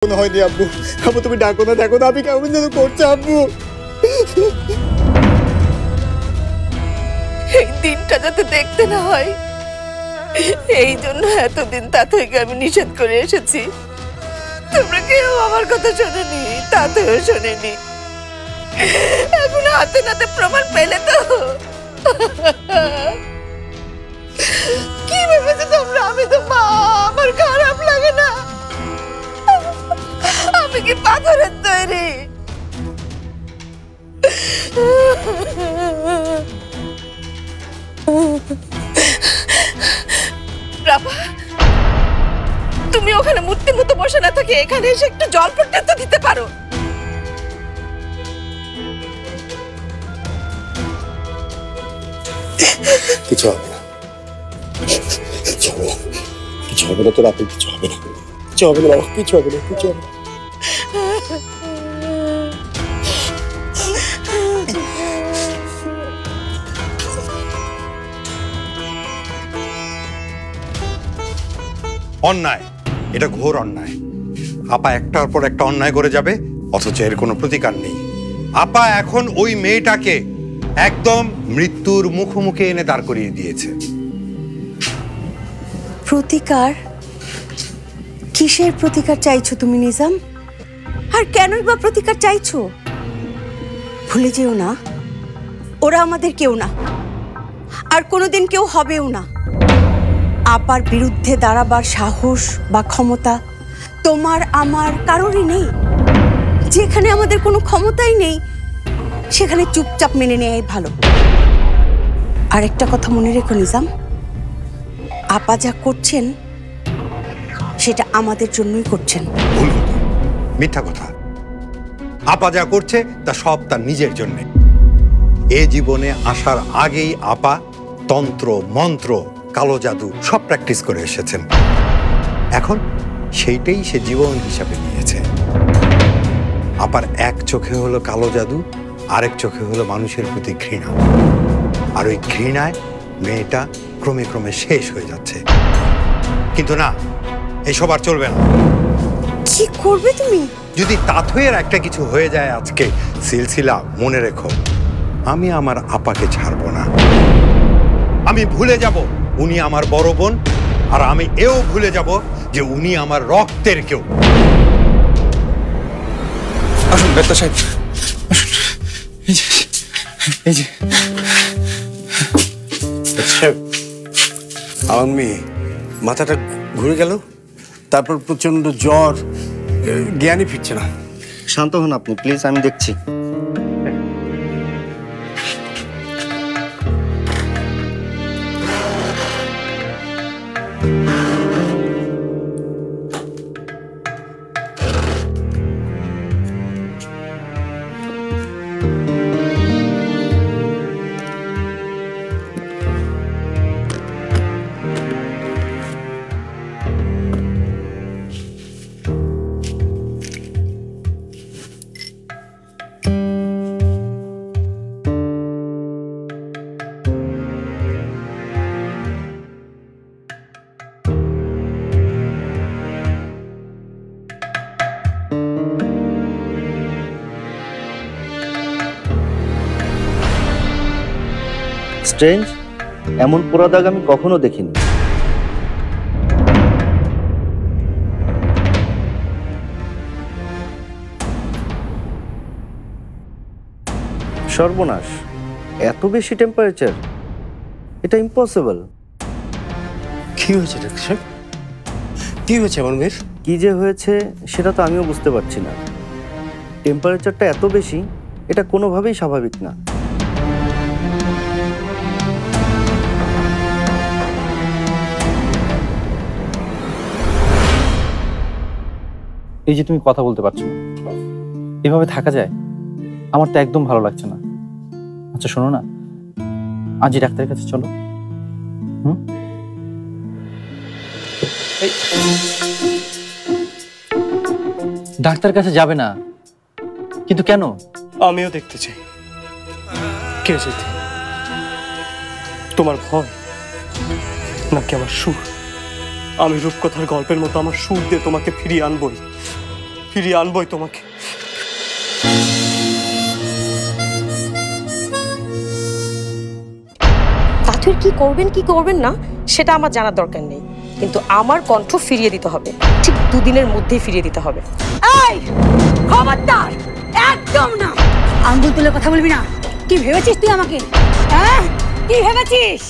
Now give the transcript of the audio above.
হয়নি আব্বু। আব্বু তুমি ডাকো না, দেখো না আমি কেমন যেন করছে আব্বু। এই দিনটা যাতে দেখতে না হয় এই জন্য এতদিন তাতইকে আমি নিষেধ করে এসেছি। তোমরা কেউ আমার কথা শোনেনি, তাতেও শোনেনি। এখন হাতে নাতে প্রমাণ পেলে তো কি ভেবেছো তোমরা? আমি তো মা, আমার খারাপ লাগে না? আমি কি পাথরের তৈরি? রাভা, তুমি ওখানে মূর্তির মতো বসে না থেকে এখানে এসে একটু জল পর্যন্ত দিতে পারো। কিছু হবে না, কিছু হবে না, কিছু হবে না, তোর আপনি কিছু হবে না, কিছু হবে না বাবা, কিছু হবে না, কিছু হবে না। অন্যায়, এটা ঘোর অন্যায়। আপা একটার পর একটা অন্যায় করে যাবে, অথচ এর কোনো প্রতিকার নেই। আপা এখন ওই মেয়েটাকে একদম মৃত্যুর মুখোমুখি এনে দাঁড় করিয়ে দিয়েছে। প্রতিকার? কিসের প্রতিকার চাইছো তুমি নিজাম? আর কেনই বা প্রতিকার চাইছো? ভুলে যেও না, ওরা আমাদের কেউ না, আর কোনোদিন কেউ হবেও না। আপার বিরুদ্ধে দাঁড়াবার সাহস বা ক্ষমতা তোমার আমার কারোরই নেই। যেখানে আমাদের কোনো ক্ষমতাই নেই সেখানে চুপচাপ মেনে নেয়াই ভালো। আর একটা কথা মনে রেখো নিজাম, আপা যা করছেন সেটা আমাদের জন্যই করছেন। ভুল কথা, মিথ্যা কথা। আপা যা করছে তা সব তার নিজের জন্যে। এ জীবনে আসার আগেই আপা তন্ত্র, মন্ত্র, কালো জাদু সব প্র্যাকটিস করে এসেছেন। এখন সেইটাই সে জীবন হিসাবে নিয়েছে। আপার এক চোখে হলো কালো জাদু, আরেক চোখে হলো মানুষের প্রতি ঘৃণা। আর ওই ঘৃণায় মেয়েটা ক্রমে ক্রমে শেষ হয়ে যাচ্ছে। কিন্তু না, এসব আর চলবে না। কি করবে তুমি? যদি তাথইয়ের একটা কিছু হয়ে যায় আজকে, সিলসিলা মনে রেখো, আমি আমার আপাকে ছাড়বো না। আমি ভুলে যাব উনি আমার বড় বোন, আর আমি এও ভুলে যাব যে উনি আমার রক্তের কেউ। আসুন ডাক্তার সাহেব, আসুন। এই যে আমার মেয়ে মাথাটা ঘুরে গেল, তারপর প্রচন্ড জ্বর, জ্ঞানই ফিরছে না। শান্ত হন আপনি প্লিজ, আমি দেখছি। স্ট্রেঞ্জ, এমন পোড়া দাগ আমি কখনো দেখিনি। সর্বনাশ, এত বেশি টেম্পারেচার, এটা ইম্পসিবল। কি হয়েছে ডাক্তার সাহেব? কি হয়েছে আমার মেয়ের? কি যে হয়েছে সেটা তো আমিও বুঝতে পারছি না। টেম্পারেচারটা এত বেশি, এটা কোনোভাবেই স্বাভাবিক না। এই যে তুমি কথা বলতে পারছো না, এভাবে থাকা যায়? আমার তো একদম ভালো লাগছে না। আচ্ছা শোনো না, আজই ডাক্তারের কাছে চলো। ডাক্তার কাছে যাবে না? কিন্তু কেন? আমিও দেখতে চাই কে যেতে। তোমার ভয় নাকি আমার সুর? আমি রূপকথার গল্পের মতো আমার সুর দিয়ে তোমাকে ফিরিয়ে আনবই। ফিরিয়ে আনবই তোমাকে। তাথুর কি করবেন না সেটা আমার জানার দরকার নেই, কিন্তু আমার কণ্ঠ ফিরিয়ে দিতে হবে, ঠিক 2 দিনের মধ্যেই ফিরিয়ে দিতে হবে। এই খবরদার, একদম না। আঙ্গুল তুলে কথা বলবি না। কি ভেবেছিস তুই আমাকে? হ্যাঁ, কি ভেবেছিস?